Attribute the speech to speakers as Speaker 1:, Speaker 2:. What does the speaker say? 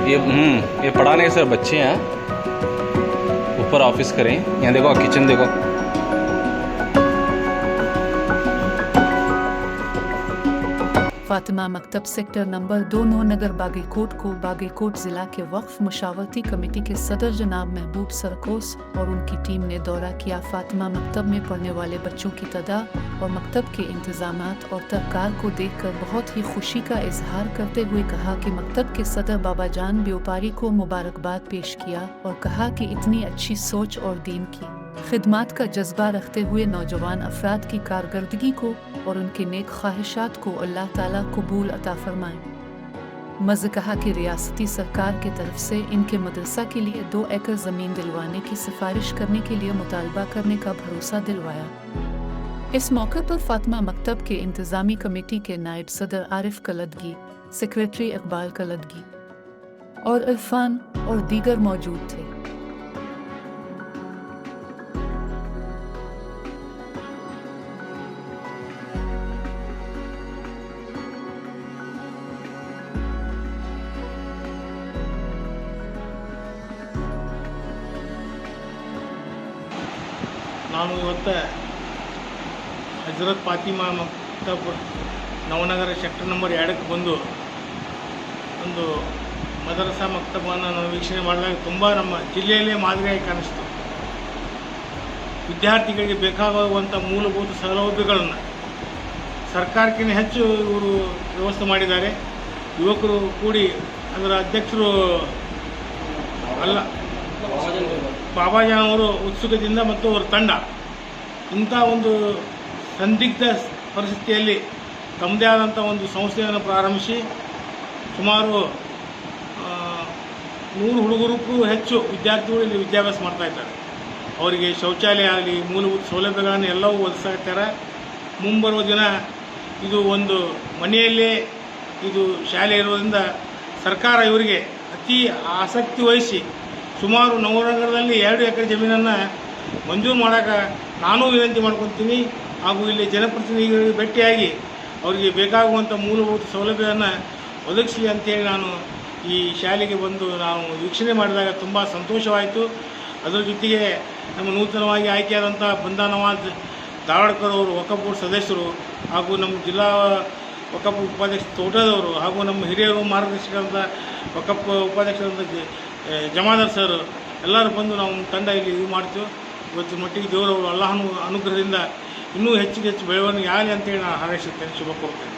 Speaker 1: ये पढ़ाने के सर बच्चे हैं। ऊपर ऑफिस करें, यहाँ देखो किचन देखो।
Speaker 2: फातिमा मकतब सेक्टर नंबर 2 नगर बागीकोट को बागीकोट ज़िला के वक्फ मशावरती कमेटी के सदर जनाब महबूब सरकोस और उनकी टीम ने दौरा किया। फातिमा मकतब में पढ़ने वाले बच्चों की तादाद और मकतब के इंतजामात और तरकार को देखकर बहुत ही खुशी का इजहार करते हुए कहा कि मकतब के सदर बाबा जान व्यापारी को मुबारकबाद पेश किया और कहा कि इतनी अच्छी सोच और दीन की खिदमत का जज्बा रखते हुए नौजवान अफराद की कारकर्दगी को और उनके नेक ख्वाहिशात को अल्लाह ताला कबूल अता फरमाए। मज़ कहा कि रियासती सरकार की तरफ से इनके मदरसा के लिए 2 एकड़ ज़मीन दिलवाने की सिफारिश करने के लिए मुतालबा करने का भरोसा दिलवाया। इस मौके पर फातिमा मकतब के इंतज़ामी कमेटी के नायब सदर आरिफ कलदगी, सेक्रेटरी इकबाल कलदगी और इरफान और दीगर मौजूद थे।
Speaker 3: ನಾನು ಇವತ್ತು ಹಜರತ್ ಫಾತಿಮಾ ಮಕ್ತಬ್ ನವನಗರ ಸೆಕ್ಟರ್ ನಂಬರ್ 2ಕ್ಕೆ ಬಂದು ಒಂದು ಮದರಸಾ ಮಕ್ತಬನ್ನು ನಾವು ವೀಕ್ಷಣೆ ಮಾಡಿದಾಗ ತುಂಬ ನಮ್ಮ ಜಿಲ್ಲೆಯಲ್ಲೇ ಮಾದರಿಯಾಗಿ ಕಾಣಿಸ್ತು. ವಿದ್ಯಾರ್ಥಿಗಳಿಗೆ ಬೇಕಾಗುವಂಥ ಮೂಲಭೂತ ಸೌಲಭ್ಯಗಳನ್ನು ಸರ್ಕಾರಕ್ಕಿಂತ ಹೆಚ್ಚು ಇವರು ವ್ಯವಸ್ಥೆ ಮಾಡಿದ್ದಾರೆ. ಯುವಕರು ಕೂಡಿ ಅದರ ಅಧ್ಯಕ್ಷರು ಬಾಬಾಜಾನ್ ಅವರು ಉತ್ಸುಕತೆಯಿಂದ ಮತ್ತು ಅವರ ತಂಡ ಇಂಥ ಒಂದು ಸಂದಿಗ್ಧ ಪರಿಸ್ಥಿತಿಯಲ್ಲಿ ತಮ್ಮದೇ ಆದಂಥ ಒಂದು ಸಂಸ್ಥೆಯನ್ನು ಪ್ರಾರಂಭಿಸಿ ಸುಮಾರು 100 ಹುಡುಗರಿಗೂ ಹೆಚ್ಚು ವಿದ್ಯಾರ್ಥಿಗಳು ಇಲ್ಲಿ ವಿದ್ಯಾಭ್ಯಾಸ ಮಾಡ್ತಾಯಿದ್ದಾರೆ. ಅವರಿಗೆ ಶೌಚಾಲಯ ಆಗಲಿ ಮೂಲಭೂತ ಸೌಲಭ್ಯಗಳನ್ನು ಎಲ್ಲವೂ ಒದಗಿಸ್ತಾ ಇರ್ತಾರೆ. ಮುಂಬರುವ ದಿನ ಇದು ಒಂದು ಮನೆಯಲ್ಲೇ ಇದು ಶಾಲೆ ಇರೋದ್ರಿಂದ ಸರ್ಕಾರ ಇವರಿಗೆ ಅತಿ ಆಸಕ್ತಿ ವಹಿಸಿ ಸುಮಾರು ನವನಗರದಲ್ಲಿ 2 ಎಕರೆ ಜಮೀನನ್ನು ಮಂಜೂರು ಮಾಡೋಕೆ ನಾನೂ ವಿನಂತಿ ಮಾಡ್ಕೊತೀನಿ. ಹಾಗೂ ಇಲ್ಲಿ ಜನಪ್ರತಿನಿಧಿಗಳಿಗೆ ಭೇಟಿಯಾಗಿ ಅವರಿಗೆ ಬೇಕಾಗುವಂಥ ಮೂಲಭೂತ ಸೌಲಭ್ಯವನ್ನು ಒದಗಿಸಲಿ ಅಂತೇಳಿ ನಾನು ಈ ಶಾಲೆಗೆ ಬಂದು ನಾವು ವೀಕ್ಷಣೆ ಮಾಡಿದಾಗ ತುಂಬ ಸಂತೋಷವಾಯಿತು. ಅದರ ಜೊತೆಗೆ ನಮ್ಮ ನೂತನವಾಗಿ ಆಯ್ಕೆಯಾದಂಥ ಬಂದಾ ನವಾಜ್ ಧಾರವಾಡಕರ್ ಅವರು ವಕಫ್ ಬೋರ್ಡ್ ಸದಸ್ಯರು ಹಾಗೂ ನಮ್ಮ ಜಿಲ್ಲಾ ವಕಫ್ ಉಪಾಧ್ಯಕ್ಷ ತೋಟದವರು ಹಾಗೂ ನಮ್ಮ ಹಿರಿಯರು ಮಾರ್ಗದರ್ಶಕರಾದ ವಕಫ್ ಉಪಾಧ್ಯಕ್ಷರಾದ ಜಮಾದಾರ್ ಸರ್ ಎಲ್ಲರೂ ಬಂದು ನಾವು ತಂಡ ಇಲ್ಲಿ ಇದು ಮಾಡ್ತೀವಿ. ಇವತ್ತು ಮಟ್ಟಿಗೆ ದೇವರವರು ಅಲ್ಲಾಹನ ಅನುಗ್ರಹದಿಂದ ಇನ್ನೂ ಹೆಚ್ಚಿಗೆ ಹೆಚ್ಚು ಬೆಳವಣಿಗೆ ಆಗಲಿ ಅಂತೇಳಿ ನಾನು ಹಾರೈಸುತ್ತೇನೆ, ಶುಭ ಕೋರ್ತೇನೆ.